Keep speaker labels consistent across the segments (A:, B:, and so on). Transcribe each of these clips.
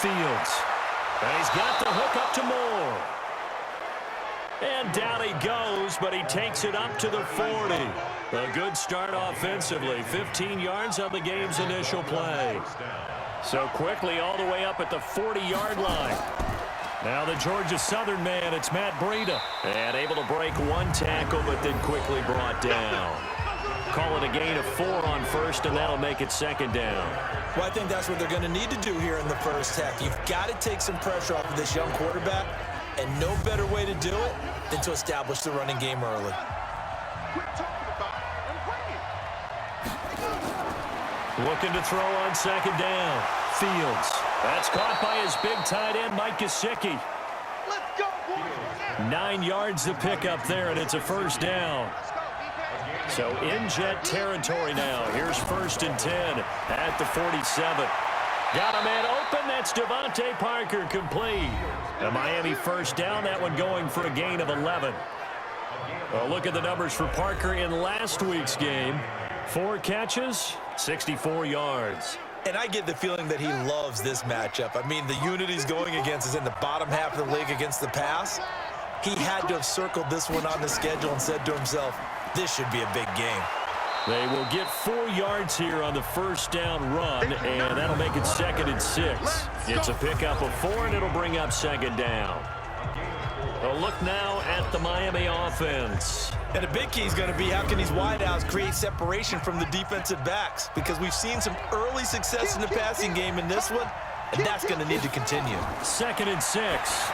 A: Fields. And he's got the hook up to Moore. And down he goes, but he takes it up to the 40. A good start offensively. 15 yards on the game's initial play. So quickly all the way up at the 40-yard line. Now the Georgia Southern man, it's Matt Breida. And able to break one tackle, but then quickly brought down. Call it a gain of 4 on first, and that'll make it second down.
B: Well, I think that's what they're going to need to do here in the first half. You've got to take some pressure off of this young quarterback, and no better way to do it than to establish the running game early.
A: Looking to throw on second down. Fields. That's caught by his big tight end, Mike Gesicki. 9 yards to pick up there, and it's a first down. So in Jet territory now. Here's 1st and 10 at the 47. Got a man open. That's Devontae Parker complete. A Miami first down. That one going for a gain of 11. Well, look at the numbers for Parker in last week's game. 4 catches, 64 yards.
B: And I get the feeling that he loves this matchup. I mean, the unit he's going against is in the bottom half of the league against the pass. He had to have circled this one on the schedule and said to himself, this should be a big game.
A: They will get 4 yards here on the first down run, and that'll make it 2nd and 6. It's a pickup of 4, and it'll bring up second down. A look now at the Miami offense.
B: And a big key is going to be how can these wideouts create separation from the defensive backs, because we've seen some early success in the passing game in this one, and that's going to need to continue.
A: 2nd and 6.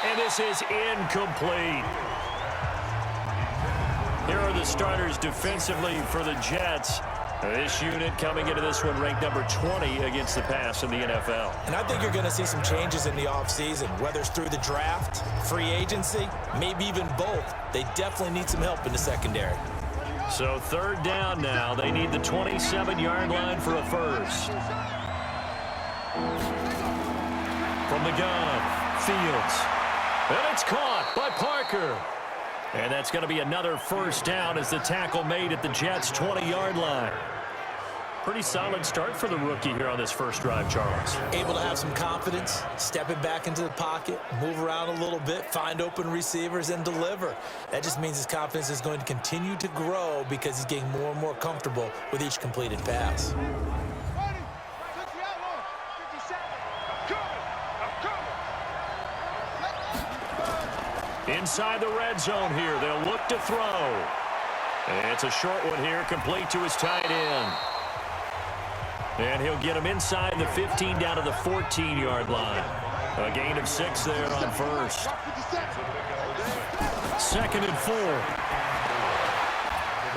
A: And this is incomplete. Here are the starters defensively for the Jets. This unit coming into this one ranked number 20 against the pass in the NFL.
B: And I think you're going to see some changes in the offseason, whether it's through the draft, free agency, maybe even both. They definitely need some help in the secondary.
A: So 3rd down now. They need the 27-yard line for a first. From the gun, Fields. And it's caught by Parker. And that's going to be another first down as the tackle made at the Jets' 20-yard line. Pretty solid start for the rookie here on this first drive, Charles.
B: Able to have some confidence, stepping back into the pocket, move around a little bit, find open receivers, and deliver. That just means his confidence is going to continue to grow because he's getting more and more comfortable with each completed pass.
A: Inside the red zone here, they'll look to throw. And it's a short one here, complete to his tight end. And he'll get him inside the 15 down to the 14-yard line. A gain of 6 there on first. 2nd and 4.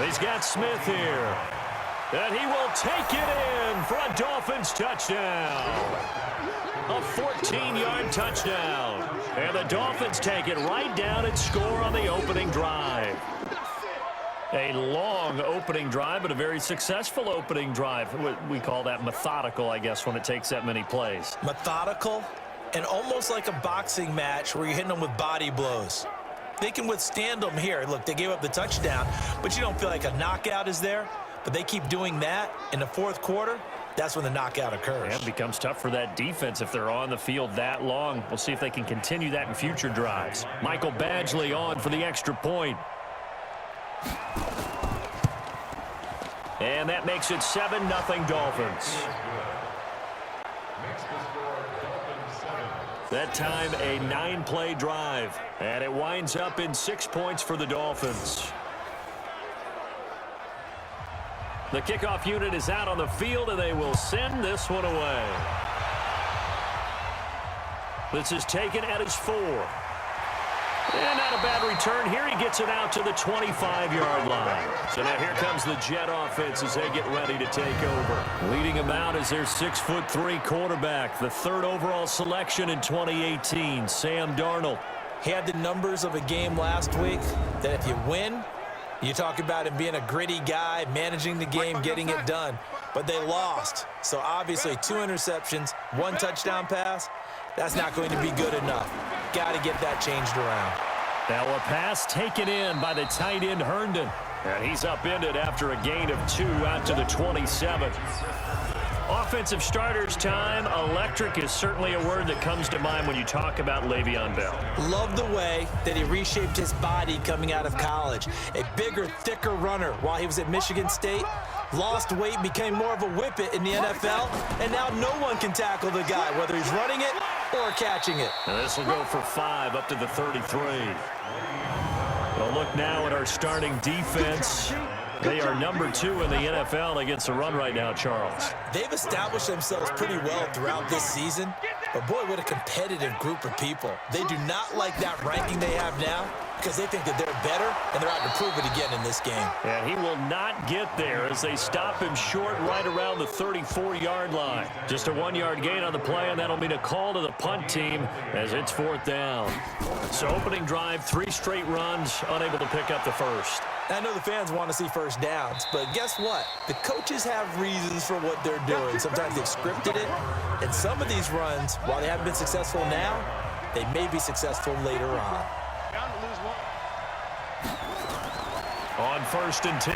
A: He's got Smith here. And he will take it in for a Dolphins touchdown. A 14-yard touchdown. And the Dolphins take it right down and score on the opening drive. A long opening drive, but a very successful opening drive. We call that methodical, I guess, when it takes that many plays.
B: Methodical and almost like a boxing match where you're hitting them with body blows. They can withstand them here. Look, they gave up the touchdown, but you don't feel like a knockout is there. But they keep doing that in the 4th quarter. That's when the knockout occurs.
A: And it becomes tough for that defense if they're on the field that long. We'll see if they can continue that in future drives. Michael Badgley on for the extra point. And that makes it 7-0 Dolphins. That time a 9-play drive. And it winds up in 6 points for the Dolphins. The kickoff unit is out on the field, and they will send this one away. This is taken at his 4. And not a bad return. Here he gets it out to the 25-yard line. So now here comes the Jet offense as they get ready to take over. Leading them out is their 6'3" quarterback, the 3rd overall selection in 2018, Sam Darnold.
B: He had the numbers of a game last week that if you win, you talk about him being a gritty guy, managing the game, getting it done. But they lost. So obviously 2 interceptions, 1 touchdown pass. That's not going to be good enough. Got to get that changed around.
A: Now a pass taken in by the tight end Herndon. And he's upended after a gain of 2 out to the 27. Offensive starters time. Electric is certainly a word that comes to mind when you talk about Le'Veon Bell.
B: Love the way that he reshaped his body coming out of college. A bigger, thicker runner while he was at Michigan State. Lost weight, became more of a whippet in the NFL, and now no one can tackle the guy, whether he's running it or catching it.
A: And this will go for 5 up to the 33. We'll look now at our starting defense. They are number 2 in the NFL against the run right now, Charles.
B: They've established themselves pretty well throughout this season, but boy, what a competitive group of people. They do not like that ranking they have now because they think that they're better, and they're out to prove it again in this game.
A: And he will not get there as they stop him short right around the 34-yard line. Just a 1-yard gain on the play, and that'll mean a call to the punt team as it's 4th down. So opening drive, 3 straight runs, unable to pick up the first.
B: I know the fans want to see first downs, but guess what? The coaches have reasons for what they're doing. Sometimes they've scripted it, and some of these runs, while they haven't been successful now, they may be successful later on.
A: On 1st and 10,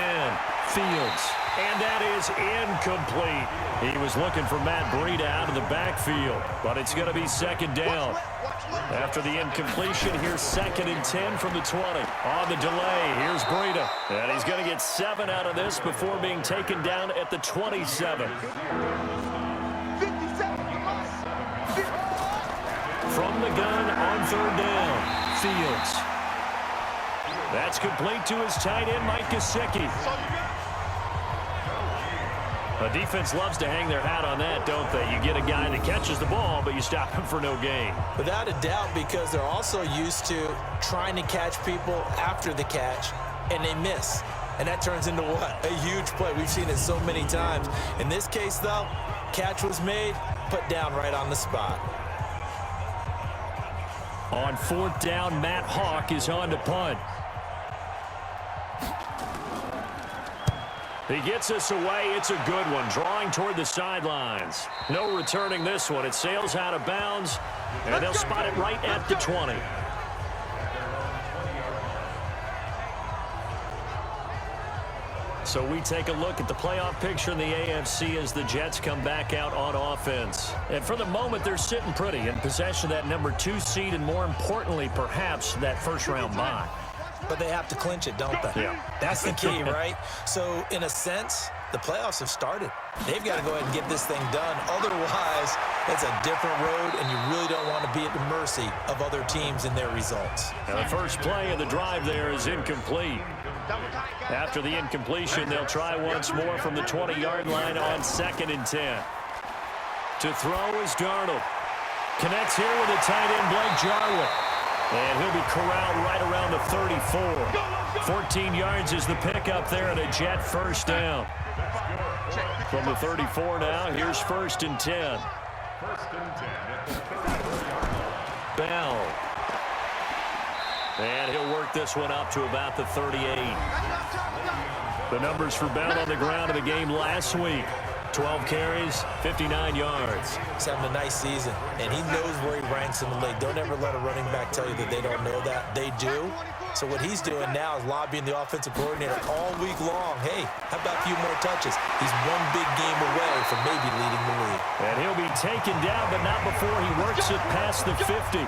A: Fields, and that is incomplete. He was looking for Matt Breida out of the backfield, but it's going to be 2nd down. After the incompletion, here's 2nd and 10 from the 20. On the delay, here's Breida, and he's going to get 7 out of this before being taken down at the 27. From the gun on 3rd down, Fields. That's complete to his tight end, Mike Gesicki. The defense loves to hang their hat on that, don't they? You get a guy that catches the ball, but you stop him for no gain.
B: Without a doubt, because they're also used to trying to catch people after the catch, and they miss. And that turns into what? A huge play. We've seen it so many times. In this case, though, catch was made, put down right on the spot.
A: On 4th down, Matt Hawk is on to punt. He gets us away. It's a good one, drawing toward the sidelines. No returning this one. It sails out of bounds, and they'll spot it right at the 20. So we take a look at the playoff picture in the AFC as the Jets come back out on offense. And for the moment, they're sitting pretty in possession of that number 2 seed, and more importantly, perhaps, that first-round bye.
B: But they have to clinch it, don't they?
A: Yeah.
B: That's the key, right? So, in a sense, the playoffs have started. They've got to go ahead and get this thing done. Otherwise, it's a different road, and you really don't want to be at the mercy of other teams and their results.
A: Now, the first play of the drive there is incomplete. After the incompletion, they'll try once more from the 20-yard line on 2nd and 10. To throw is Darnold. Connects here with a tight end, Blake Jarwin. And he'll be corralled right around the 34. 14 yards is the pickup there and a Jet first down. From the 34 now, here's 1st and 10. Bell. And he'll work this one up to about the 38. The numbers for Bell on the ground in the game last week. 12 carries, 59 yards.
B: He's having a nice season, and he knows where he ranks in the league. Don't ever let a running back tell you that they don't know that. They do. So what he's doing now is lobbying the offensive coordinator all week long. Hey, how about a few more touches? He's one big game away from maybe leading the league.
A: And he'll be taken down, but not before he works it past the 50.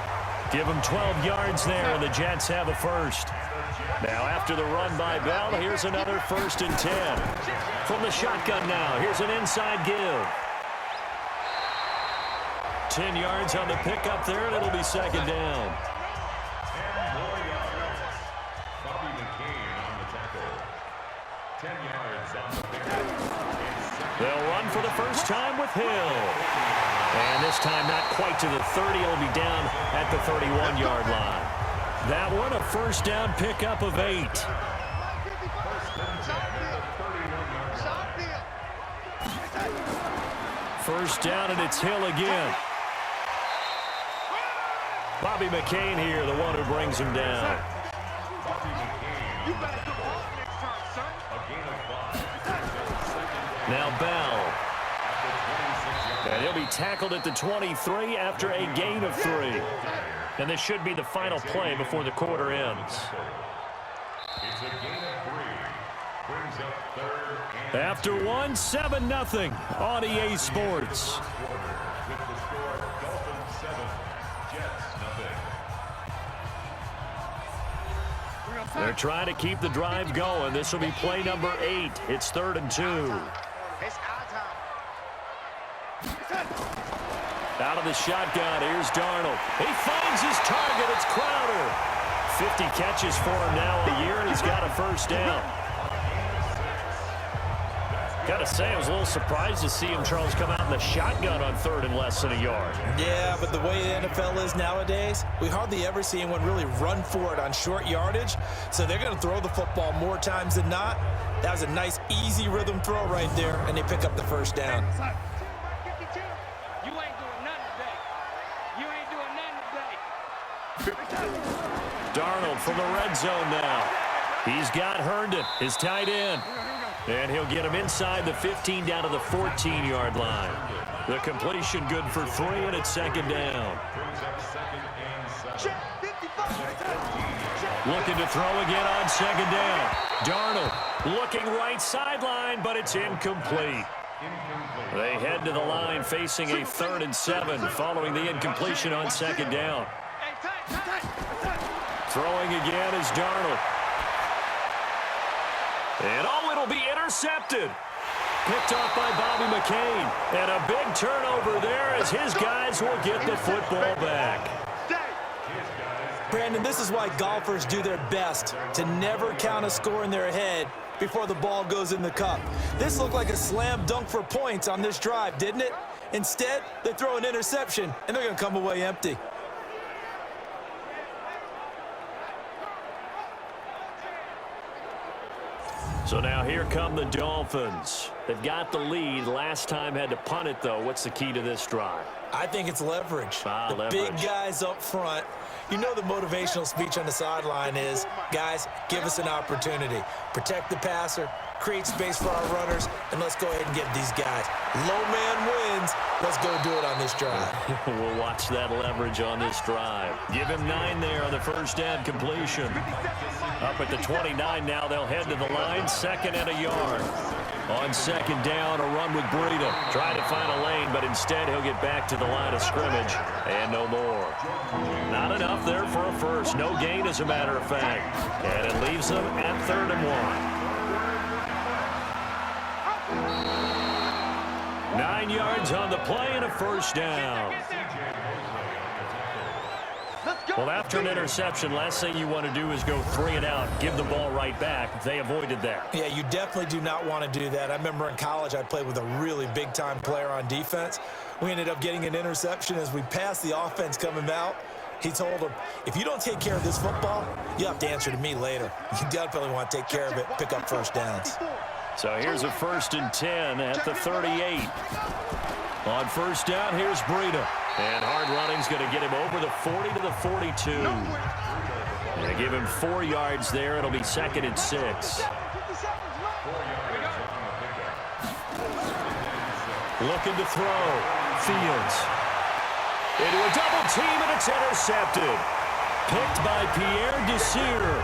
A: Give him 12 yards there, and the Jets have a first. Now, after the run by Bell, here's another 1st and 10. From the shotgun now, here's an inside give. 10 yards on the pickup there, and it'll be 2nd down. They'll run for the first time with Hill. And this time not quite to the 30. It'll be down at the 31-yard line. That one, a first down pickup of 8. First down, and it's Hill again. Bobby McCain here, the one who brings him down. Now Bell. And he'll be tackled at the 23 after a gain of 3. And this should be the final play before the quarter ends.
C: It's a gain of 3.
A: After one, 7-0 on EA Sports. They're trying to keep the drive going. This will be play number 8. It's 3rd and 2. Out of the shotgun, here's Darnold. He finds his target. It's Crowder. 50 catches for him now a year, and he's got a first down. Got to say, I was a little surprised to see him, Charles, come out in the shotgun on 3rd and less than a yard.
B: Yeah, but the way the NFL is nowadays, we hardly ever see anyone really run for it on short yardage. So they're going to throw the football more times than not. That was a nice, easy rhythm throw right there, and they pick up the first down.
A: Darnold from the red zone now. He's got Herndon, his tight end. And he'll get him inside the 15 down to the 14-yard line. The completion good for 3, and it's 2nd down. Looking to throw again on 2nd down. Darnold looking right sideline, but it's incomplete. They head to the line facing a 3rd and 7 following the incompletion on 2nd down. Throwing again is Darnold. And it'll be intercepted. Picked off by Bobby McCain. And a big turnover there as his guys will get the football back.
B: Brandon, this is why golfers do their best to never count a score in their head before the ball goes in the cup. This looked like a slam dunk for points on this drive, didn't it? Instead, they throw an interception, and they're going to come away empty.
A: So now here come the Dolphins. They've got the lead. Last time had to punt it, though. What's the key to this drive?
B: I think it's leverage. The big guys up front. You know the motivational speech on the sideline is, guys, give us an opportunity. Protect the passer, create space for our runners, and let's go ahead and get these guys. Low man wins. Let's go do it on this drive.
A: We'll watch that leverage on this drive. Give him 9 there on the first down completion. Up at the 29 now, they'll head to the line, 2nd and a yard. On 2nd down, a run with Breida. Trying to find a lane, but instead he'll get back to the line of scrimmage. And no more. Not enough there for a first. No gain, as a matter of fact. And it leaves them at 3rd and 1. 9 yards on the play and a first down. Well, after an interception, last thing you want to do is go 3 and out, give the ball right back. They avoided that.
B: Yeah, you definitely do not want to do that. I remember in college I played with a really big-time player on defense. We ended up getting an interception as we passed the offense coming out. He told him, if you don't take care of this football, you have to answer to me later. You definitely want to take care of it, pick up first downs.
A: So here's a 1st and 10 at the 38. On first down, here's Breida. And hard running's going to get him over the 40 to the 42. They give him 4 yards there. It'll be 2nd and 6. Looking to throw. Fields. Into a double team, and it's intercepted. Picked by Pierre Desir.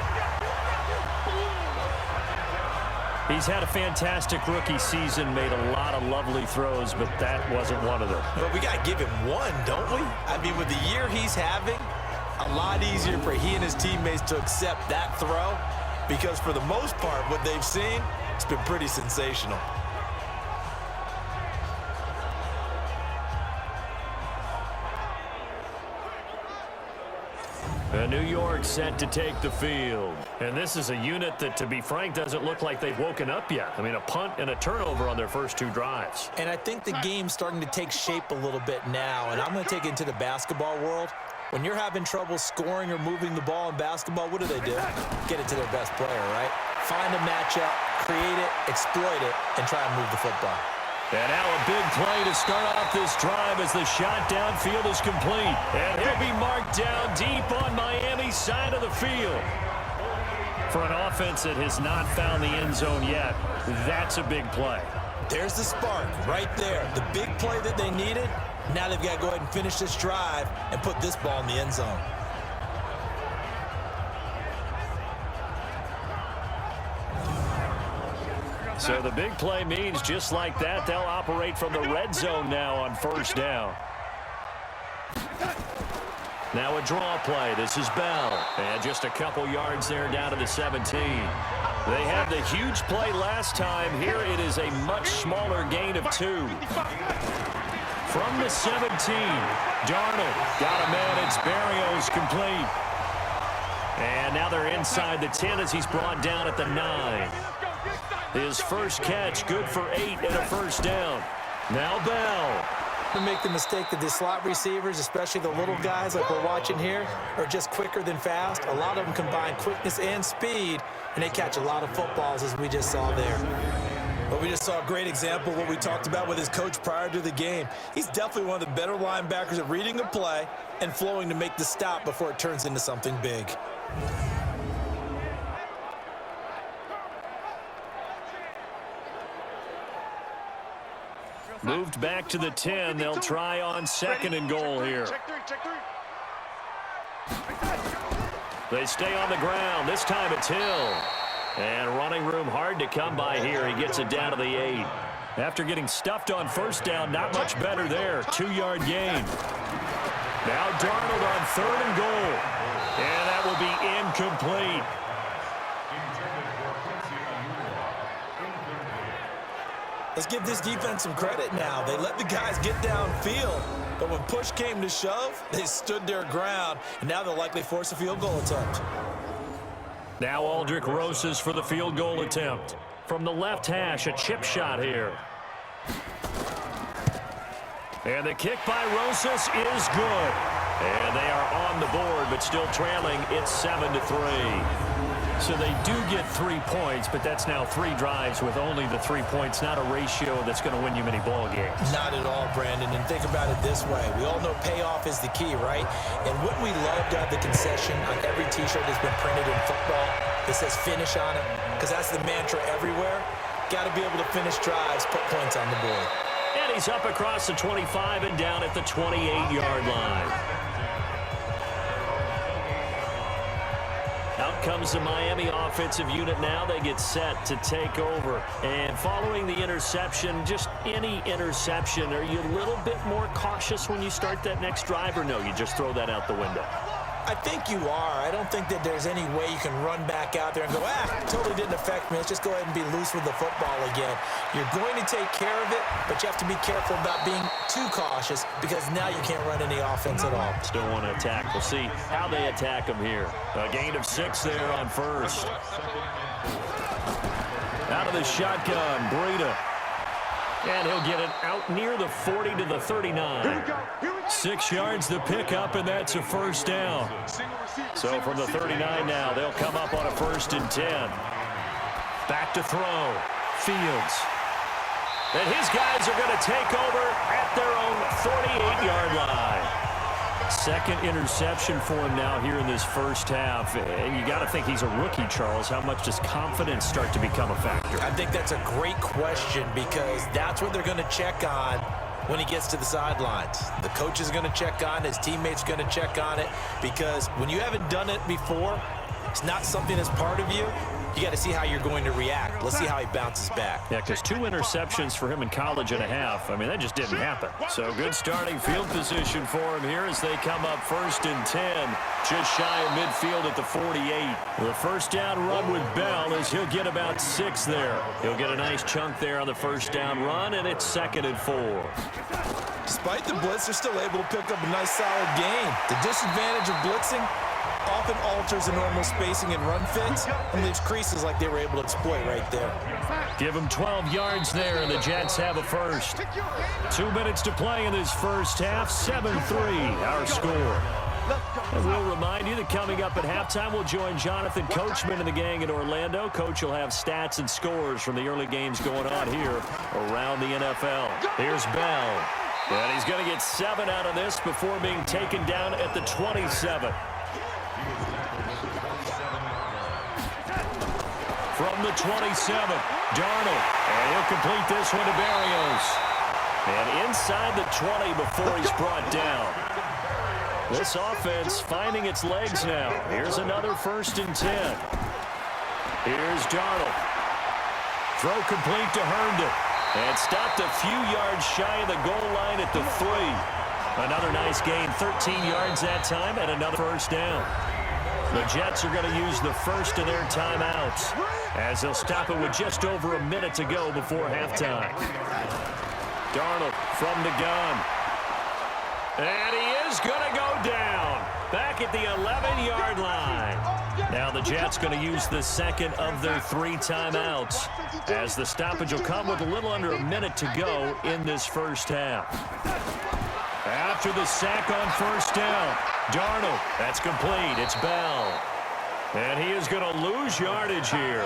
A: He's had a fantastic rookie season, made a lot of lovely throws, but that wasn't one of them.
B: But we got to give him one, don't we? I mean, with the year he's having, a lot easier for he and his teammates to accept that throw because for the most part, what they've seen, it's been pretty sensational.
A: New York set to take the field. And this is a unit that, to be frank, doesn't look like they've woken up yet. I mean, a punt and a turnover on their first 2 drives.
B: And I think the game's starting to take shape a little bit now. And I'm going to take it into the basketball world. When you're having trouble scoring or moving the ball in basketball, what do? Get it to their best player, right? Find a matchup, create it, exploit it, and try and move the football.
A: And now a big play to start off this drive as the shot downfield is complete. And he'll be marked down deep on Miami's side of the field. For an offense that has not found the end zone yet, that's a big play.
B: There's the spark right there. The big play that they needed. Now they've got to go ahead and finish this drive and put this ball in the end zone.
A: So the big play means just like that, they'll operate from the red zone now on first down. Now a draw play. This is Bell. And just a couple yards there down to the 17. They had the huge play last time. Here it is a much smaller gain of 2. From the 17, Darnold got a man. It's Berrios complete. And now they're inside the 10 as he's brought down at the 9. His first catch, good for 8 and a first down. Now Bell.
B: Make the mistake that the slot receivers, especially the little guys like we're watching here, are just quicker than fast. A lot of them combine quickness and speed, and they catch a lot of footballs, as we just saw there.
C: Well, we just saw a great example of what we talked about with his coach prior to the game. He's definitely one of the better linebackers at reading a play and flowing to make the stop before it turns into something big.
A: Moved back to the 10. They'll try on second and goal here. They stay on the ground. This time it's Hill. And running room hard to come by here. He gets it down to the 8. After getting stuffed on first down, not much better there. 2-yard gain. Now Darnold on third and goal. And that will be incomplete.
C: Let's give this defense some credit now. They let the guys get downfield, but when push came to shove, they stood their ground, and now they'll likely force a field goal attempt.
A: Now Aldrich Rosas for the field goal attempt. From the left hash, a chip shot here. And the kick by Rosas is good. And they are on the board, but still trailing. It's 7-3. So they do get 3 points, but that's now 3 drives with only the 3 points, not a ratio that's going to win you many ball games.
C: Not at all, Brandon. And think about it this way. We all know payoff is the key, right? And wouldn't we love to have the concession on every T-shirt that's been printed in football that says finish on it? Because that's the mantra everywhere. Got to be able to finish drives, put points on the board.
A: And he's up across the 25 and down at the 28-yard line. Out comes the Miami offensive unit now. They get set to take over. And following the interception, just any interception, are you a little bit more cautious when you start that next drive, or no, you just throw that out the window?
C: I think you are. I don't think that there's any way you can run back out there and go, totally didn't affect me. Let's just go ahead and be loose with the football again. You're going to take care of it, but you have to be careful about being too cautious because now you can't run any offense at all.
A: Still want to attack. We'll see how they attack them here. A gain of 6 there on first. Out of the shotgun, Breida. And he'll get it out near the 40 to the 39. 6 yards the pickup, and that's a first down. So from the 39 now, they'll come up on a 1st and 10. Back to throw. Fields. And his guys are going to take over at their own 48-yard line. Second interception for him now here in this first half. And you got to think he's a rookie, Charles. How much does confidence start to become a factor?
C: I think that's a great question because that's what they're going to check on when he gets to the sidelines. The coach is going to check on it. His teammates are going to check on it because when you haven't done it before, it's not something that's part of you. You got to see how you're going to react. Let's see how he bounces back.
A: Yeah, because 2 interceptions for him in college and a half. I mean, that just didn't happen. So good starting field position for him here as they come up 1st and 10. Just shy of midfield at the 48. The first down run with Bell is he'll get about 6 there. He'll get a nice chunk there on the first down run, and it's 2nd and 4.
C: Despite the blitz, they're still able to pick up a nice solid gain. The disadvantage of blitzing often alters the normal spacing and run fits and leaves creases like they were able to exploit right there.
A: Give them 12 yards there, and the Jets have a first. 2 minutes to play in this first half. 7-3 our score. And we'll remind you that coming up at halftime, we'll join Jonathan Coachman and the gang in Orlando. Coach will have stats and scores from the early games going on here around the NFL. Here's Bell. And he's going to get 7 out of this before being taken down at the 27. From the 27, Darnold. And he'll complete this one to Berrios. And inside the 20 before he's brought down. This offense finding its legs now. Here's another 1st and 10. Here's Darnold. Throw complete to Herndon. And stopped a few yards shy of the goal line at the 3. Another nice gain, 13 yards that time, and another first down. The Jets are going to use the first of their timeouts as they'll stop it with just over a minute to go before halftime. Darnold from the gun. And he is going to go down back at the 11-yard line. Now the Jets going to use the second of their 3 timeouts as the stoppage will come with a little under a minute to go in this first half. After the sack on first down, Darnold, that's complete. It's Bell. And he is going to lose yardage here.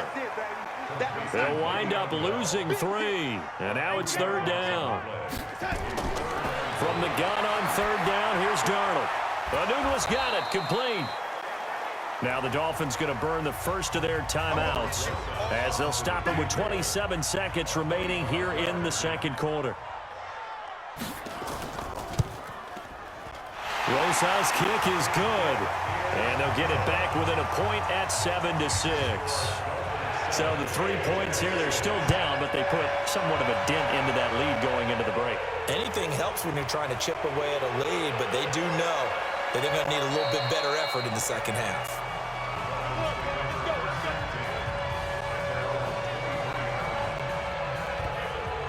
A: They'll wind up losing 3. And now it's third down. From the gun on third down, here's Darnold. Anunwa's got it, complete. Now the Dolphins going to burn the first of their timeouts as they'll stop it with 27 seconds remaining here in the second quarter. Rosa's kick is good, and they'll get it back within a point at 7-6. So the 3 points here, they're still down, but they put somewhat of a dent into that lead going into the break.
B: Anything helps when you're trying to chip away at a lead, but they do know that they're going to need a little bit better effort in the second half.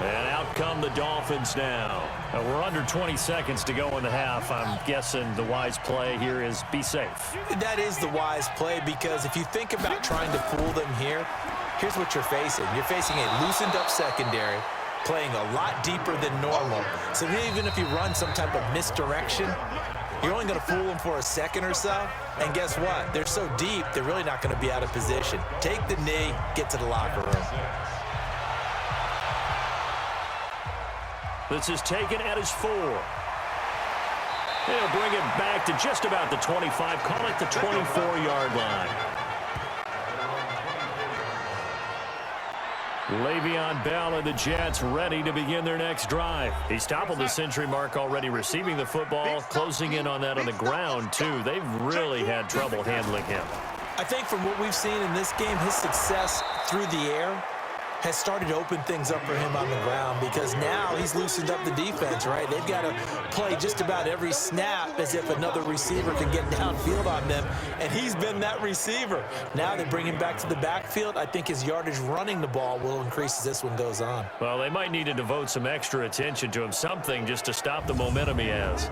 A: And out come the Dolphins now. We're under 20 seconds to go in the half. I'm guessing the wise play here is be safe.
B: That is the wise play, because if you think about trying to fool them here, here's what you're facing. You're facing a loosened up secondary, playing a lot deeper than normal. So even if you run some type of misdirection, you're only going to fool them for a second or so. And guess what? They're so deep, they're really not going to be out of position. Take the knee, get to the locker room.
A: This is taken at his 4. They'll bring it back to just about the 25. Call it the 24-yard line. Le'Veon Bell and the Jets ready to begin their next drive. He's toppled the century mark already receiving the football, closing in on that on the ground, too. They've really had trouble handling him.
B: I think from what we've seen in this game, his success through the air has started to open things up for him on the ground, because now he's loosened up the defense, right? They've got to play just about every snap as if another receiver can get downfield on them, and he's been that receiver. Now they bring him back to the backfield. I think his yardage running the ball will increase as this one goes on.
A: Well, they might need to devote some extra attention to him, something just to stop the momentum he has.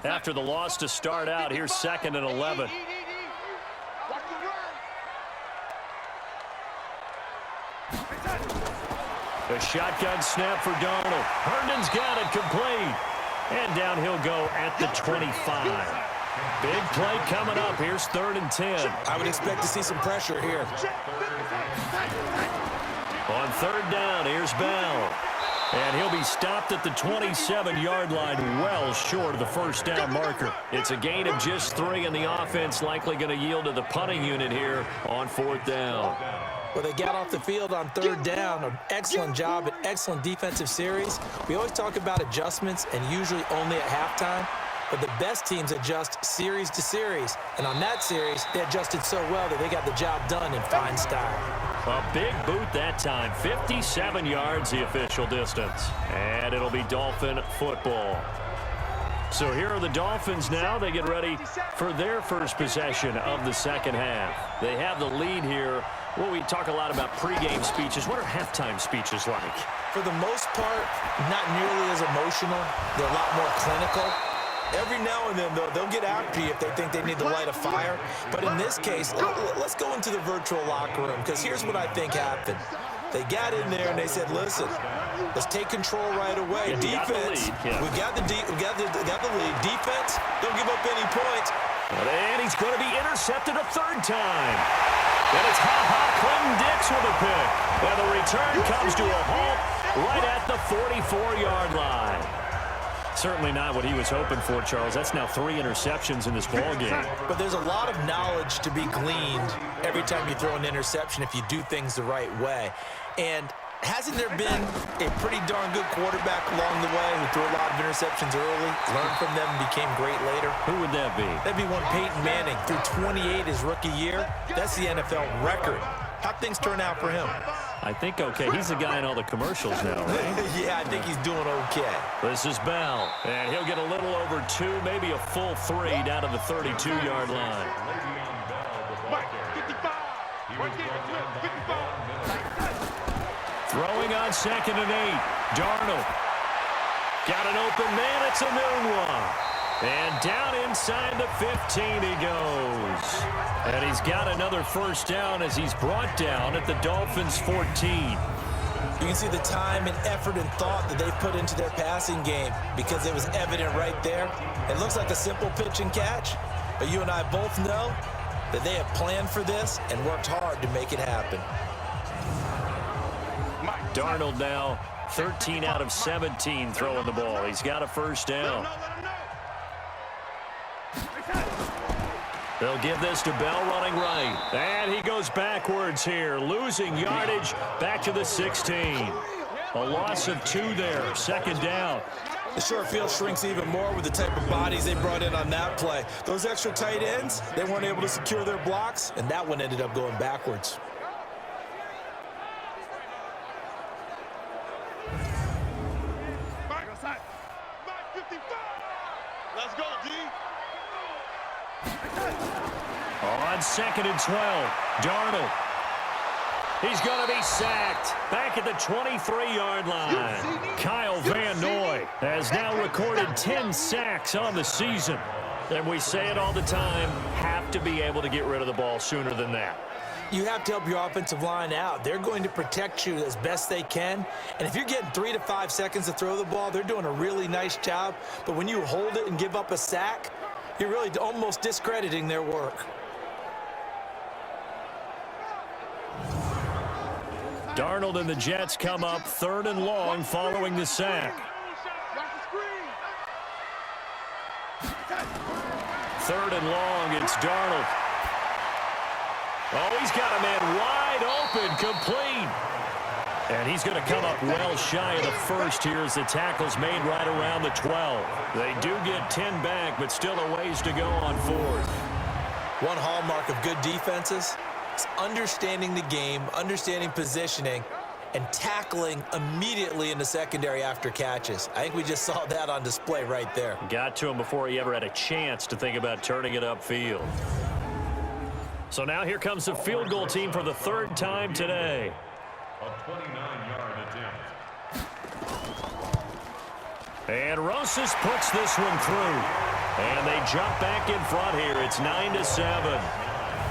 A: After the loss to start out, here's 2nd and 11. A shotgun snap for Darnold. Herndon's got it, complete. And down he'll go at the 25. Big play coming up. Here's 3rd and 10.
B: I would expect to see some pressure here.
A: On 3rd down, here's Bell. And he'll be stopped at the 27-yard line, well short of the first down marker. It's a gain of just 3, and the offense likely going to yield to the punting unit here on 4th down.
B: Well, they got off the field on 3rd down. An excellent job, an excellent defensive series. We always talk about adjustments, and usually only at halftime. But the best teams adjust series to series. And on that series, they adjusted so well that they got the job done in fine style.
A: A big boot that time. 57 yards the official distance. And it'll be Dolphin football. So here are the Dolphins now. They get ready for their first possession of the second half. They have the lead here. Well, we talk a lot about pregame speeches. What are halftime speeches like?
B: For the most part, not nearly as emotional. They're a lot more clinical. Every now and then, they'll get after you if they think they need to light a fire. But in this case, let's go into the virtual locker room, because here's what I think happened. They got in there and they said, listen, let's take control right away. Defense, we got the lead. Defense, don't give up any points.
A: And he's going to be intercepted a 3rd time. And it's Clinton Dix with a pick. And the return comes to a halt right at the 44-yard line. Certainly not what he was hoping for, Charles. That's now 3 interceptions in this ball game.
B: But there's a lot of knowledge to be gleaned every time you throw an interception if you do things the right way. And Hasn't there been a pretty darn good quarterback along the way who threw a lot of interceptions early, learned from them, and became great later?
A: Who would that be?
B: That'd be one Peyton Manning. Threw 28 his rookie year. That's the NFL record. How'd things turn out for him?
A: I think okay. He's the guy in all the commercials now, right?
B: Yeah, I think he's doing okay.
A: This is Bell, and he'll get a little over 2, maybe a full 3 down to the 32-yard line. Throwing on 2nd and 8. Darnold. Got an open man. It's a noon one. And down inside the 15 he goes. And he's got another first down as he's brought down at the Dolphins' 14.
B: You can see the time and effort and thought that they've put into their passing game because it was evident right there. It looks like a simple pitch and catch, but you and I both know that they have planned for this and worked hard to make it happen.
A: Darnold now 13 out of 17 throwing the ball. He's got a first down. They'll give this to Bell running right. And he goes backwards here, losing yardage back to the 16. A loss of 2 there, 2nd down.
B: The short field shrinks even more with the type of bodies they brought in on that play. Those extra tight ends, they weren't able to secure their blocks, and that one ended up going backwards.
D: Let's go, D.
A: On 2nd and 12, Darnold. He's going to be sacked back at the 23-yard line. Kyle Van Noy has now recorded 10 sacks on the season. And we say it all the time, have to be able to get rid of the ball sooner than that.
B: You have to help your offensive line out. They're going to protect you as best they can. And if you're getting 3 to 5 seconds to throw the ball, they're doing a really nice job. But when you hold it and give up a sack, you're really almost discrediting their work.
A: Darnold and the Jets come up 3rd and long following the sack. 3rd and long, it's Darnold. Oh, he's got a man wide open, complete. And he's going to come up well shy of the first here as the tackle's made right around the 12. They do get 10 back, but still a ways to go on 4th.
B: One hallmark of good defenses is understanding the game, understanding positioning, and tackling immediately in the secondary after catches. I think we just saw that on display right there.
A: Got to him before he ever had a chance to think about turning it upfield. So now here comes the field goal team for the 3rd time today.
D: A 29-yard attempt.
A: And Rosas puts this one through. And they jump back in front here. It's 9-7.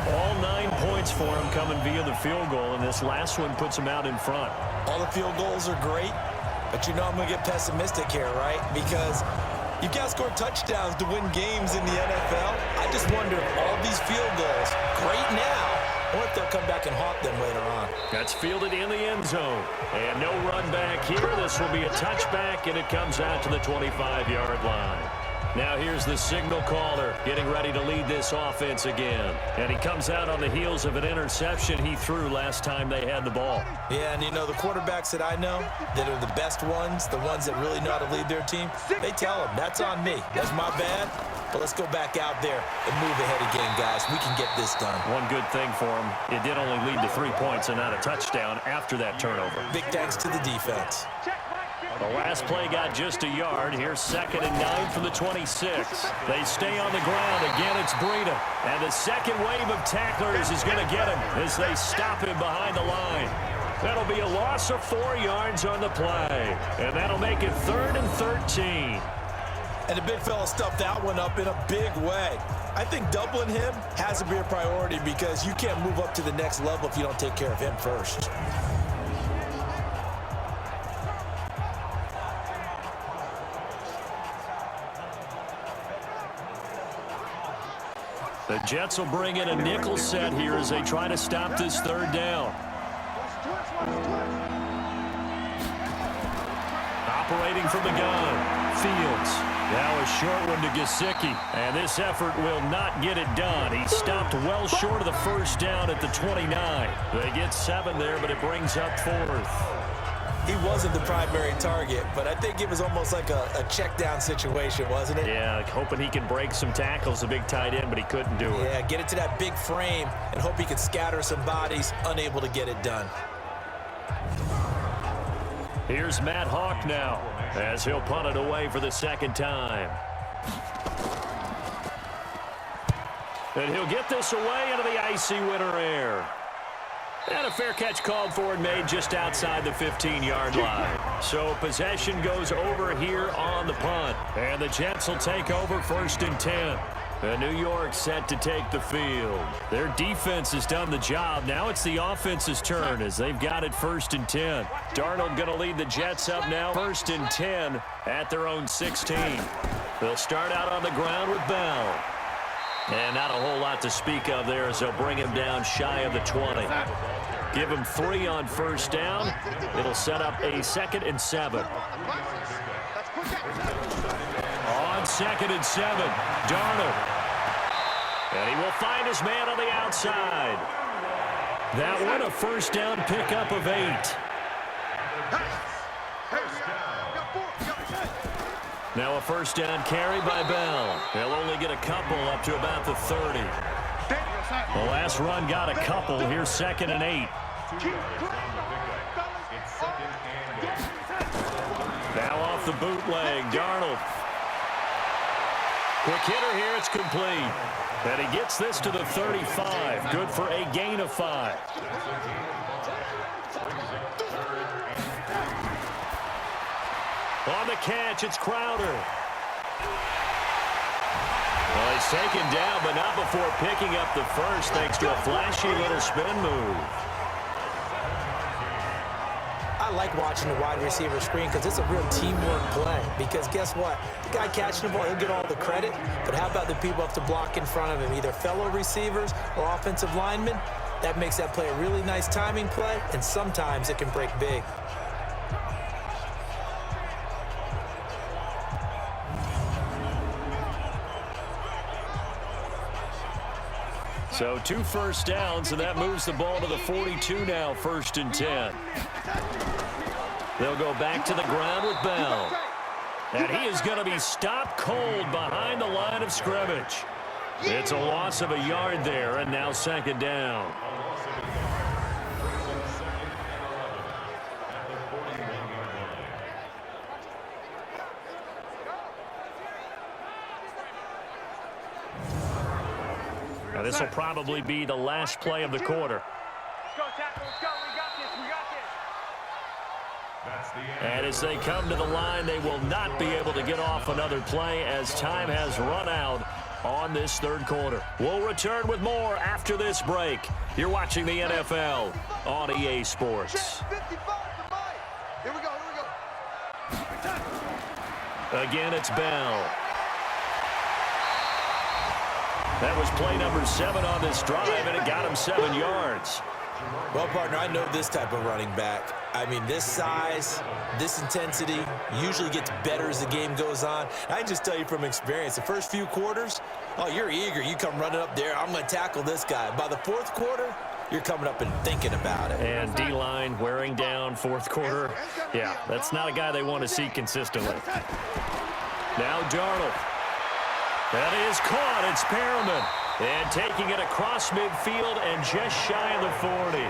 A: All 9 points for him coming via the field goal, and this last one puts him out in front.
B: All the field goals are great, but you know I'm going to get pessimistic here, right? Because you've got to score touchdowns to win games in the NFL. I just wonder if all these field goals, great now, or if they'll come back and haunt them later on.
A: That's fielded in the end zone. And no run back here. This will be a touchback, and it comes out to the 25-yard line. Now here's the signal caller getting ready to lead this offense again. And he comes out on the heels of an interception he threw last time they had the ball.
B: Yeah, and you know, the quarterbacks that I know that are the best ones, the ones that really know how to lead their team, they tell them, that's on me. That's my bad. But let's go back out there and move ahead again, guys. We can get this done.
A: One good thing for him, it did only lead to 3 points and not a touchdown after that turnover.
B: Big thanks to the defense.
A: The last play got just a yard. Here's 2nd and 9 from the 26. They stay on the ground. Again, it's Breida. And the second wave of tacklers is going to get him as they stop him behind the line. That'll be a loss of 4 yards on the play. And that'll make it 3rd and 13.
B: And the big fella stuffed that one up in a big way. I think doubling him has to be a priority because you can't move up to the next level if you don't take care of him first.
A: The Jets will bring in a nickel set here as they try to stop this 3rd down. Operating from the gun, Fields. Now a short one to Gesicki. And this effort will not get it done. He stopped well short of the first down at the 29. They get 7 there, but it brings up 4th.
B: he wasn't the primary target, but I think it was almost like a check down situation, wasn't it?
A: Yeah, hoping he can break some tackles, a big tight end, but he couldn't do it.
B: Yeah, get it to that big frame and hope he can scatter some bodies, unable to get it done.
A: Here's Matt Hawk now, as he'll punt it away for the second time. And he'll get this away into the icy winter air. And a fair catch called for and made just outside the 15-yard line. So possession goes over here on the punt. And the Jets will take over 1st and 10. And New York set to take the field. Their defense has done the job. Now it's the offense's turn as they've got it 1st and 10. Darnold going to lead the Jets up now 1st and 10 at their own 16. They'll start out on the ground with Bell. And not a whole lot to speak of there as they'll bring him down shy of the 20. Give him 3 on 1st down. It'll set up a 2nd and 7. On 2nd and 7, Darnold. And he will find his man on the outside. That one, a 1st down pickup of 8. Now a 1st down carry by Bell. He'll only get a couple up to about the 30. The last run got a couple. Here's 2nd and 8. Now off the bootleg, Darnold. Quick hitter here, it's complete. And he gets this to the 35. Good for a gain of 5. On the catch, it's Crowder. Well, he's taken down, but not before picking up the first, thanks to a flashy little spin move.
B: I like watching the wide receiver screen because it's a real teamwork play. Because guess what? The guy catching the ball, he'll get all the credit. But how about the people have to block in front of him, either fellow receivers or offensive linemen? That makes that play a really nice timing play, and sometimes it can break big.
A: So 2 1st downs, and that moves the ball to the 42 now, 1st and 10. They'll go back to the ground with Bell. And he is going to be stopped cold behind the line of scrimmage. It's a loss of a yard there, and now 2nd down. Now this will probably be the last play of the quarter.
E: Let's go, tackle. Let's go. We got this. We got this.
A: And as they come to the line, they will not be able to get off another play as time has run out on this 3rd quarter. We'll return with more after this break. You're watching the NFL on EA Sports.
E: Here we go.
A: Again, it's Bell. That was play number 7 on this drive, and it got him 7 yards.
B: Well, partner, I know this type of running back. I mean, this size, this intensity usually gets better as the game goes on. I can just tell you from experience, the first few quarters, oh, you're eager. You come running up there, I'm going to tackle this guy. By the 4th quarter, you're coming up and thinking about it.
A: And D-line wearing down 4th quarter. Yeah, that's not a guy they want to see consistently. Now Darnold. That is caught. It's Perriman. And taking it across midfield and just shy of the 40.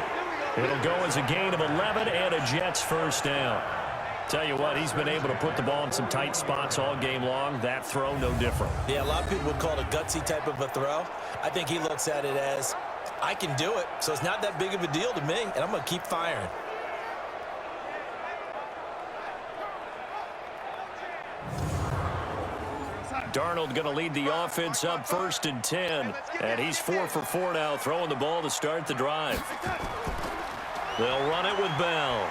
A: It'll go as a gain of 11 and a Jets 1st down. Tell you what, he's been able to put the ball in some tight spots all game long. That throw, no different.
B: Yeah, a lot of people would call it a gutsy type of a throw. I think he looks at it as, I can do it, so it's not that big of a deal to me, and I'm going to keep firing.
A: Darnold going to lead the offense up 1st and 10. And he's 4 for 4 now, throwing the ball to start the drive. They'll run it with Bell.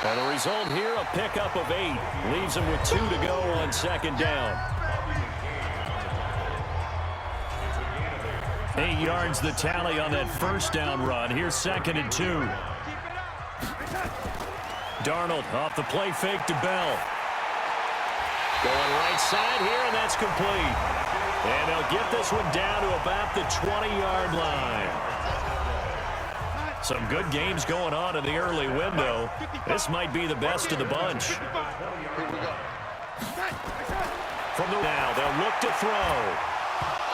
A: And the result here, a pickup of 8. Leaves them with 2 to go on 2nd down. 8 yards the tally on that 1st down run. Here's 2nd and 2. Darnold off the play fake to Bell. Going right side here, and that's complete. And they'll get this one down to about the 20-yard line. Some good games going on in the early window. This might be the best of the bunch. From the now, they'll look to throw.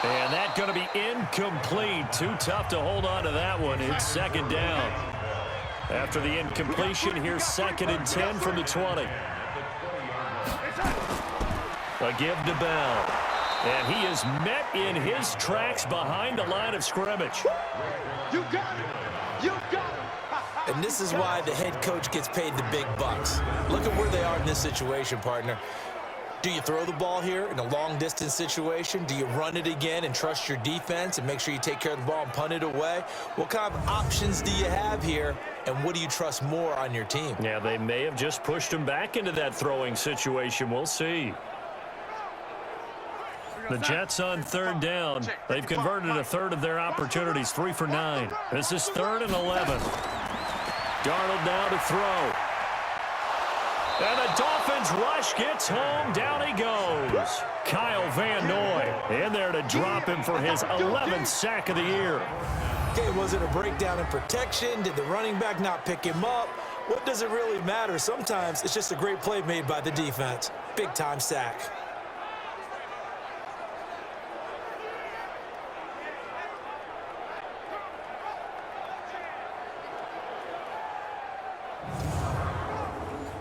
A: And that's going to be incomplete. Too tough to hold on to that one. It's second down. After the incompletion, here's 2nd and 10 from the 20. A give to Bell. And he is met in his tracks behind the line of scrimmage.
E: You got it. You got it.
B: And this is why the head coach gets paid the big bucks. Look at where they are in this situation, partner. Do you throw the ball here in a long-distance situation? Do you run it again and trust your defense and make sure you take care of the ball and punt it away? What kind of options do you have here, and what do you trust more on your team?
A: Yeah, they may have just pushed him back into that throwing situation. We'll see. The Jets on 3rd down. They've converted a third of their opportunities, 3 for 9. This is 3rd and 11. Darnold now to throw. And the Dolphins rush gets home. Down he goes. Kyle Van Noy in there to drop him for his 11th sack of the year.
B: Okay, was it a breakdown in protection? Did the running back not pick him up? What does it really matter? Sometimes it's just a great play made by the defense. Big-time sack.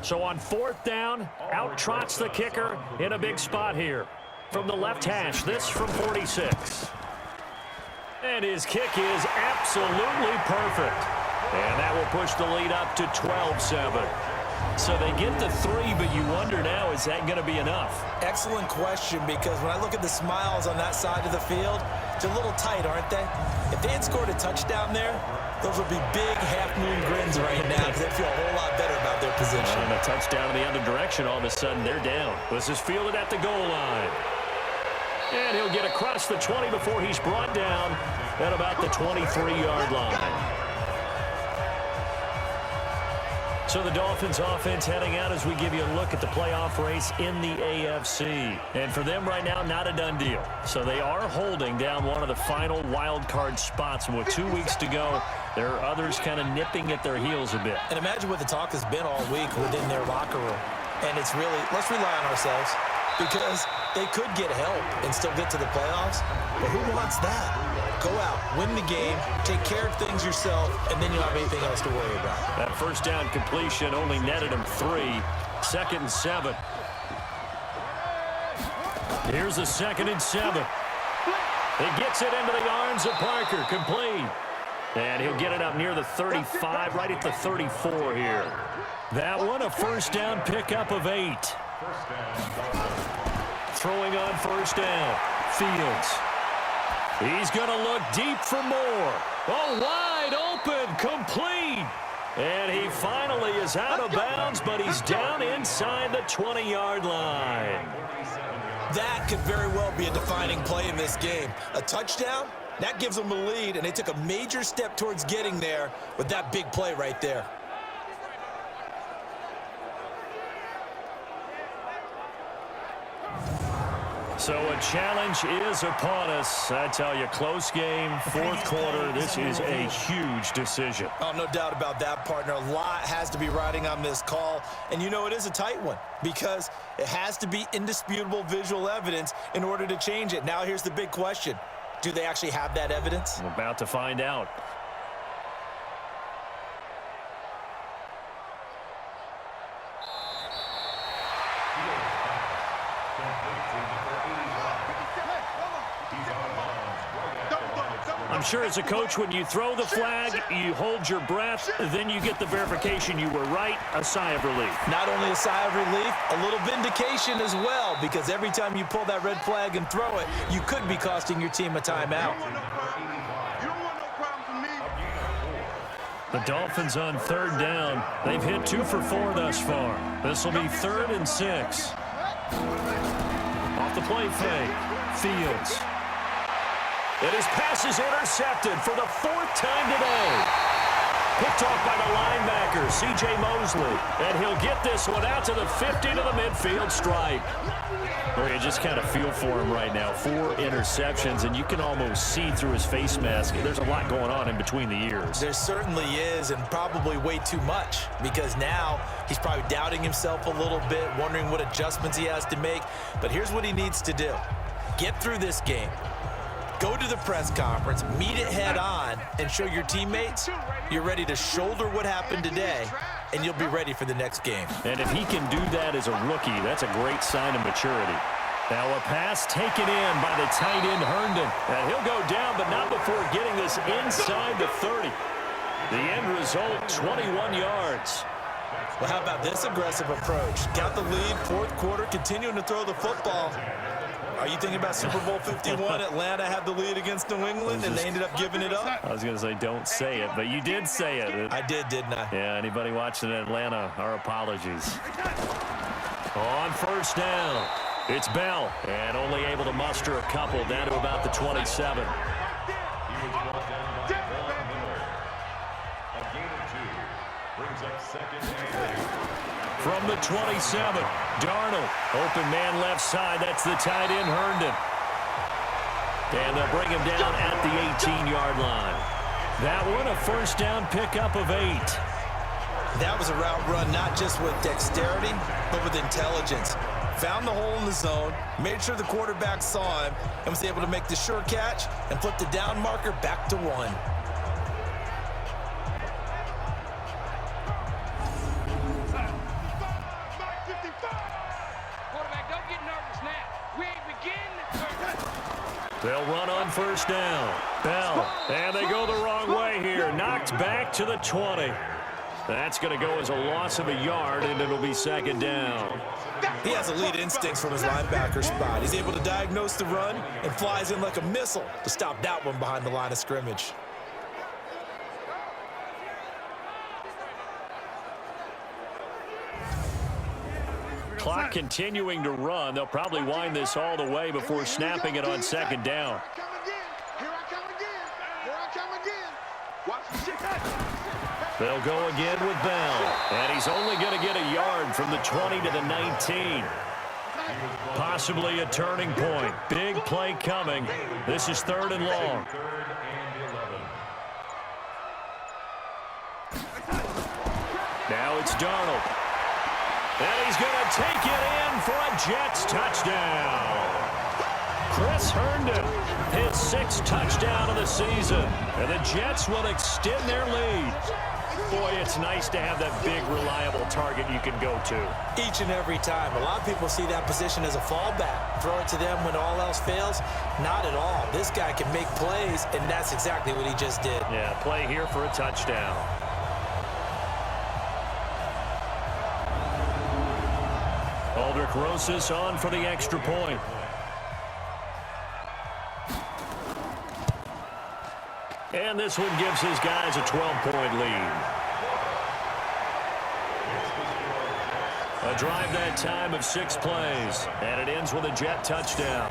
A: So on 4th down, out trots the kicker in a big spot here. From the left hash, this from 46. And his kick is absolutely perfect. And that will push the lead up to 12-7. So they get the 3, but you wonder now, is that going to be enough?
B: Excellent question, because when I look at the smiles on that side of the field, they're a little tight, aren't they? If they had scored a touchdown there, those would be big half-moon grins right now because they feel a whole lot better about their position.
A: And a touchdown in the other direction, all of a sudden they're down. This is fielded at the goal line. And he'll get across the 20 before he's brought down at about the 23-yard line. So the Dolphins offense heading out as we give you a look at the playoff race in the AFC. And for them right now, not a done deal. So they are holding down one of the final wild card spots. And with 2 weeks to go, there are others kind of nipping at their heels a bit.
B: And imagine what the talk has been all week within their locker room. And it's really, let's rely on ourselves, because they could get help and still get to the playoffs. But who wants that? Go out, win the game, take care of things yourself, and then you don't have anything else to worry about.
A: That first down completion only netted him 3. 2nd and 7. Here's the 2nd and 7. He gets it into the arms of Parker, complete. And he'll get it up near the 35, right at the 34 here. That one, a first down pickup of 8. Throwing on first down, Fields. He's going to look deep for more. Oh, wide open, complete. And he finally is out of bounds, but he's down inside the 20-yard line.
B: That could very well be a defining play in this game. A touchdown, that gives them a lead, and they took a major step towards getting there with that big play right there.
A: So a challenge is upon us. I tell you, close game, 4th quarter. This is a huge decision.
B: Oh, no doubt about that, partner. A lot has to be riding on this call. And you know, it is a tight one because it has to be indisputable visual evidence in order to change it. Now here's the big question. Do they actually have that evidence?
A: We're about to find out. I'm sure as a coach, when you throw the flag, you hold your breath, then you get the verification you were right, a sigh of relief.
B: Not only a sigh of relief, a little vindication as well, because every time you pull that red flag and throw it, you could be costing your team a timeout.
A: The Dolphins on 3rd down. They've hit 2 for 4 thus far. This will be 3rd and 6. Off the play fake, Fields. And his pass is intercepted for the 4th time today. Picked off by the linebacker, C.J. Mosley. And he'll get this one out to the 50 to the midfield stripe. Well, you just kind of feel for him right now. 4 interceptions, and you can almost see through his face mask. There's a lot going on in between the ears.
B: There certainly is, and probably way too much, because now he's probably doubting himself a little bit, wondering what adjustments he has to make. But here's what he needs to do. Get through this game. Go to the press conference, meet it head on, and show your teammates you're ready to shoulder what happened today, and you'll be ready for the next game.
A: And if he can do that as a rookie, that's a great sign of maturity. Now a pass taken in by the tight end Herndon. And he'll go down, but not before getting this inside the 30. The end result, 21 yards.
B: Well, how about this aggressive approach? Got the lead, fourth quarter, continuing to throw the football. Are you thinking about Super Bowl 51? Atlanta had the lead against New England, and they ended up giving it up?
A: I was going to say don't say it, but you did say it.
B: I did, didn't I?
A: Yeah, anybody watching Atlanta, our apologies. On first down, it's Bell, and only able to muster a couple down to about the 27. From the 27, Darnold, open man left side. That's the tight end, Herndon. And they'll bring him down at the 18-yard line. That one, a first down pickup of 8.
B: That was a route run not just with dexterity, but with intelligence. Found the hole in the zone, made sure the quarterback saw him, and was able to make the sure catch and flip the down marker back to 1.
A: They'll run on first down. Bell, and they go the wrong way here. Knocked back to the 20. That's going to go as a loss of a yard, and it'll be second down.
B: He has elite instincts from his linebacker spot. He's able to diagnose the run and flies in like a missile to stop that one behind the line of scrimmage.
A: Clock continuing to run. They'll probably wind this all the way before snapping it on second down. They'll go again with Bell. And he's only going to get a yard from the 20 to the 19. Possibly a turning point. Big play coming. This is 3rd and long. Now it's Darnold. And he's going to take it in for a Jets touchdown. Chris Herndon, his 6th touchdown of the season. And the Jets will extend their lead. Boy, it's nice to have that big, reliable target you can go to.
B: Each and every time. A lot of people see that position as a fallback. Throw it to them when all else fails. Not at all. This guy can make plays, and that's exactly what he just did.
A: Yeah, play here for a touchdown. Aldrich Rosas on for the extra point. And this one gives his guys a 12-point lead. A drive that time of 6 plays, and it ends with a Jet touchdown.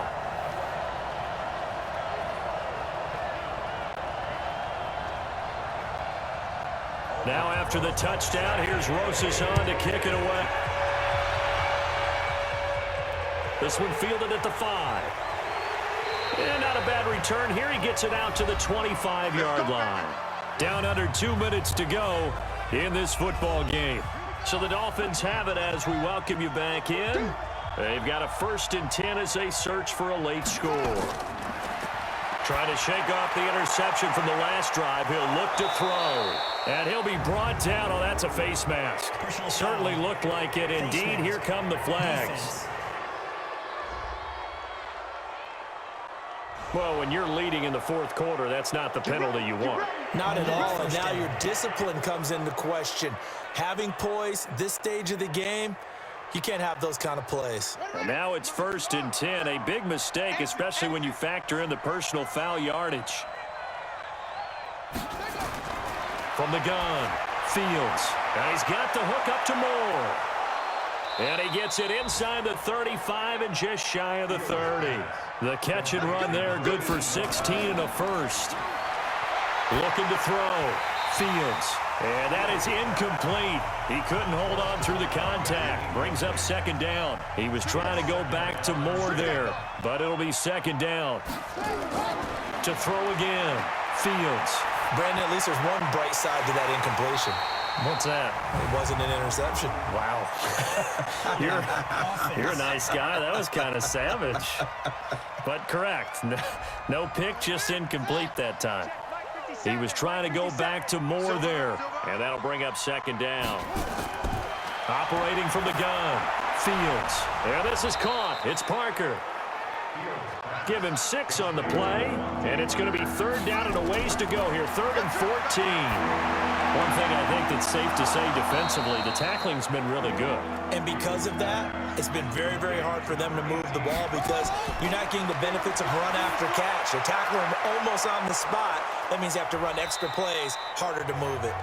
A: Now after the touchdown, here's Rosas on to kick it away. This one fielded at the 5. And not a bad return here. He gets it out to the 25-yard line. Down under 2 minutes to go in this football game. So the Dolphins have it as we welcome you back in. They've got a 1st and 10 as they search for a late score. Trying to shake off the interception from the last drive. He'll look to throw. And he'll be brought down. Oh, that's a face mask. Certainly looked like it. Indeed, here come the flags. Well, when you're leading in the 4th quarter, that's not the penalty you want.
B: Not at all, and now your discipline comes into question. Having poise this stage of the game, you can't have those kind of plays.
A: And now it's 1st and 10, a big mistake, especially when you factor in the personal foul yardage. From the gun, Fields, and he's got the hook up to Moore. And he gets it inside the 35 and just shy of the 30. The catch and run there, good for 16 and a 1st. Looking to throw. Fields And that is incomplete. He couldn't hold on through the contact. Brings up second down. He was trying to go back to Moore there, but it'll be second down. To throw again, Fields.
B: Brandon, at least there's one bright side to that incompletion.
A: What's that?
B: It wasn't an interception.
A: Wow. You're a nice guy. That was kind of savage. But correct. No pick, just incomplete that time. He was trying to go back to Moore there, and that'll bring up second down. Operating from the gun, Fields. And this is caught. It's Parker. Give him 6 on the play, and it's going to be third down and a ways to go here, 3rd and 14. One thing I think that's safe to say defensively, the tackling's been really good.
B: And because of that, it's been very, very hard for them to move the ball because you're not getting the benefits of run after catch. They're tackling almost on the spot. That means you have to run extra plays, harder to move it.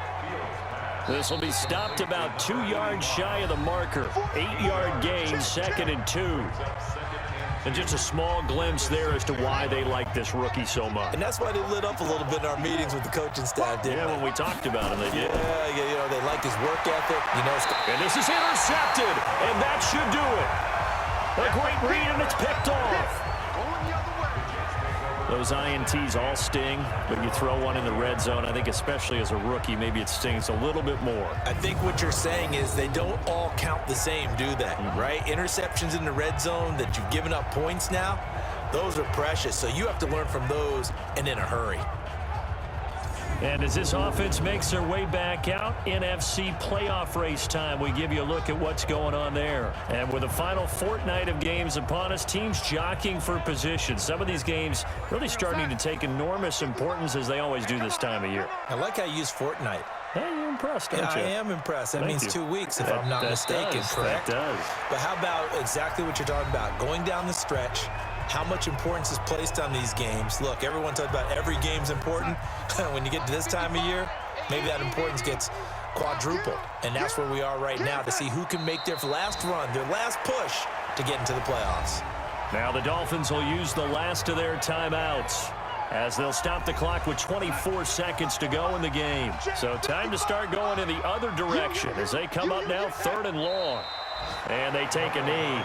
A: This will be stopped about 2 yards shy of the marker. 8-yard gain, 2nd and 2. And just a small glimpse there as to why they like this rookie so much.
B: And that's why they lit up a little bit in our meetings with the coaching staff, didn't they?
A: Yeah, when we talked about him, they did.
B: Yeah, you know, they like his work ethic. You know,
A: and this is intercepted, and that should do it. A great read, and it's picked off. Those INTs all sting, but you throw one in the red zone, I think especially as a rookie, maybe it stings a little bit more.
B: I think what you're saying is they don't all count the same, do they? Right? Interceptions in the red zone that you've given up points now, those are precious. So you have to learn from those and in a hurry.
A: And as this offense makes their way back out, NFC playoff race time, we give you a look at what's going on there. And with the final fortnight of games upon us, teams jockeying for position. Some of these games really starting to take enormous importance as they always do this time of year.
B: I like how you use fortnight.
A: Hey, you're impressed, aren't you?
B: I am impressed. That
A: Thank
B: means
A: you.
B: 2 weeks, if I'm not mistaken, correct?
A: That does.
B: But how about exactly what you're talking about? Going down the stretch, how much importance is placed on these games. Look, everyone talks about every game's important. When you get to this time of year, maybe that importance gets quadrupled. And that's where we are right now to see who can make their last run, their last push to get into the playoffs.
A: Now the Dolphins will use the last of their timeouts as they'll stop the clock with 24 seconds to go in the game. So time to start going in the other direction as they come up now 3rd and long. And they take a knee.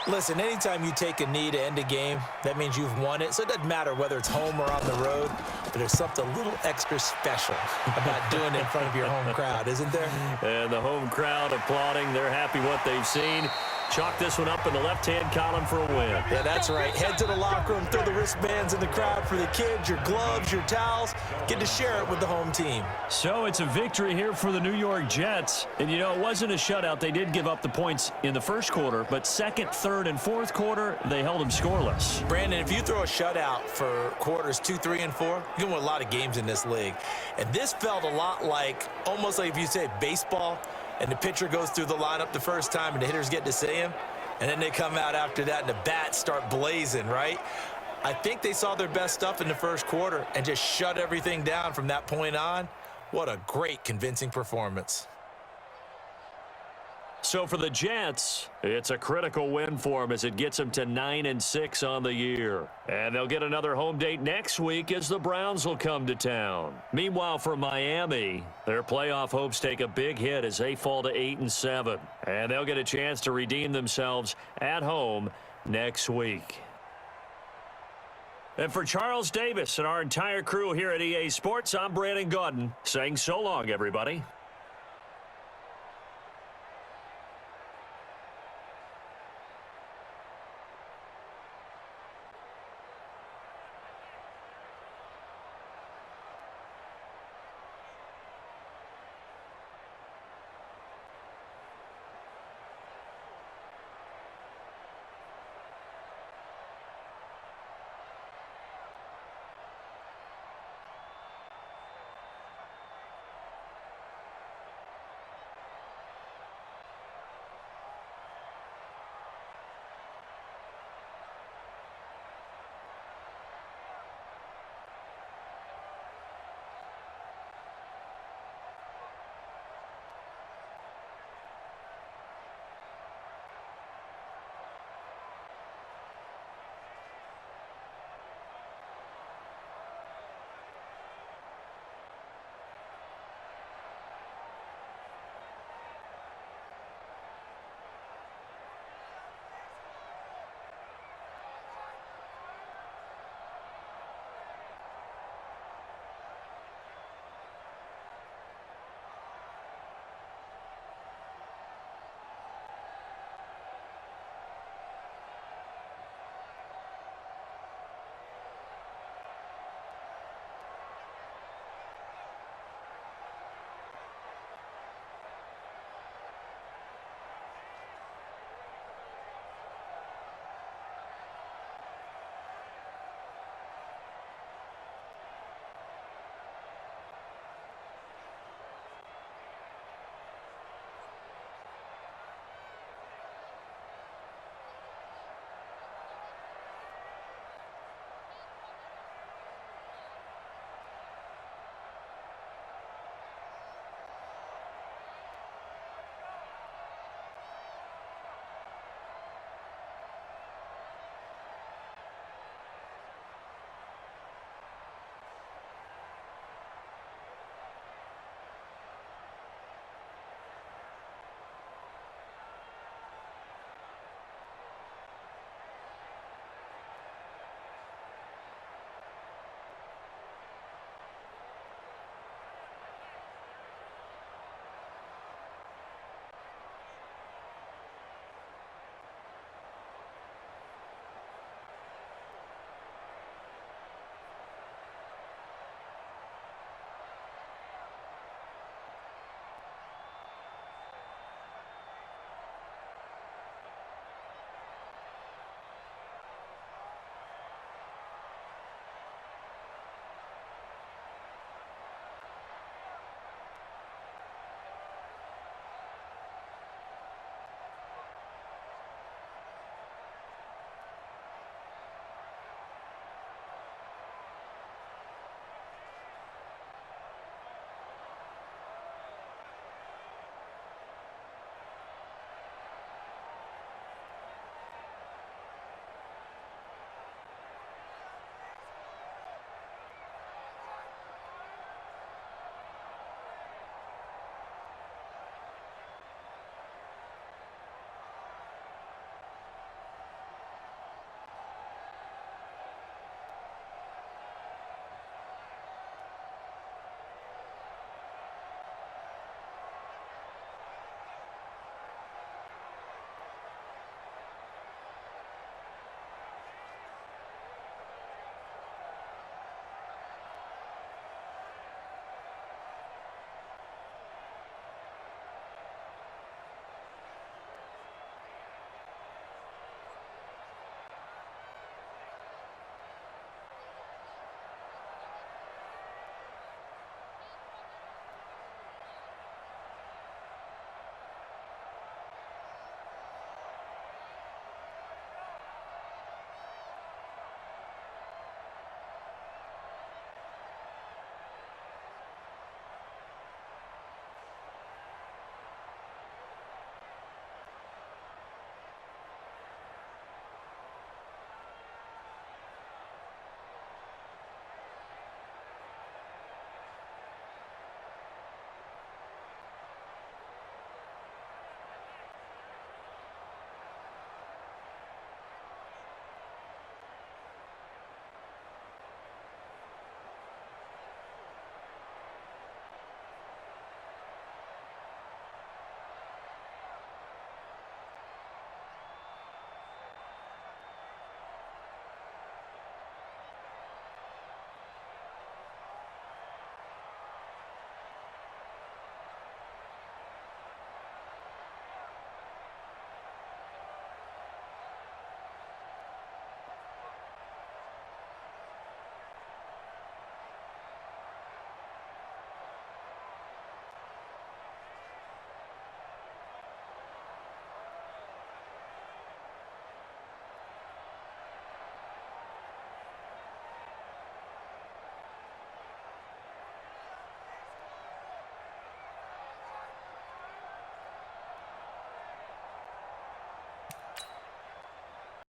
B: Listen, anytime you take a knee to end a game, that means you've won it. So it doesn't matter whether it's home or on the road, but there's something a little extra special about doing it in front of your home crowd, isn't there?
A: And the home crowd applauding. They're happy what they've seen. Chalk this one up in the left-hand column for a win.
B: Yeah, that's right. Head to the locker room, throw the wristbands in the crowd for the kids, your gloves, your towels. Get to share it with the home team.
A: So it's a victory here for the New York Jets. And, you know, it wasn't a shutout. They did give up the points in the first quarter, but second, third, and fourth quarter, they held them scoreless.
B: Brandon, if you throw a shutout for quarters 2, 3, and 4, you can win a lot of games in this league. And this felt a lot like, almost like if you say baseball, and the pitcher goes through the lineup the first time and the hitters get to see him, and then they come out after that and the bats start blazing, right? I think they saw their best stuff in the first quarter and just shut everything down from that point on. What a great, convincing performance.
A: So for the Jets, it's a critical win for them as it gets them to 9-6 on the year. And they'll get another home date next week as the Browns will come to town. Meanwhile, for Miami, their playoff hopes take a big hit as they fall to 8-7. And they'll get a chance to redeem themselves at home next week. And for Charles Davis and our entire crew here at EA Sports, I'm Brandon Gaudin saying so long, everybody.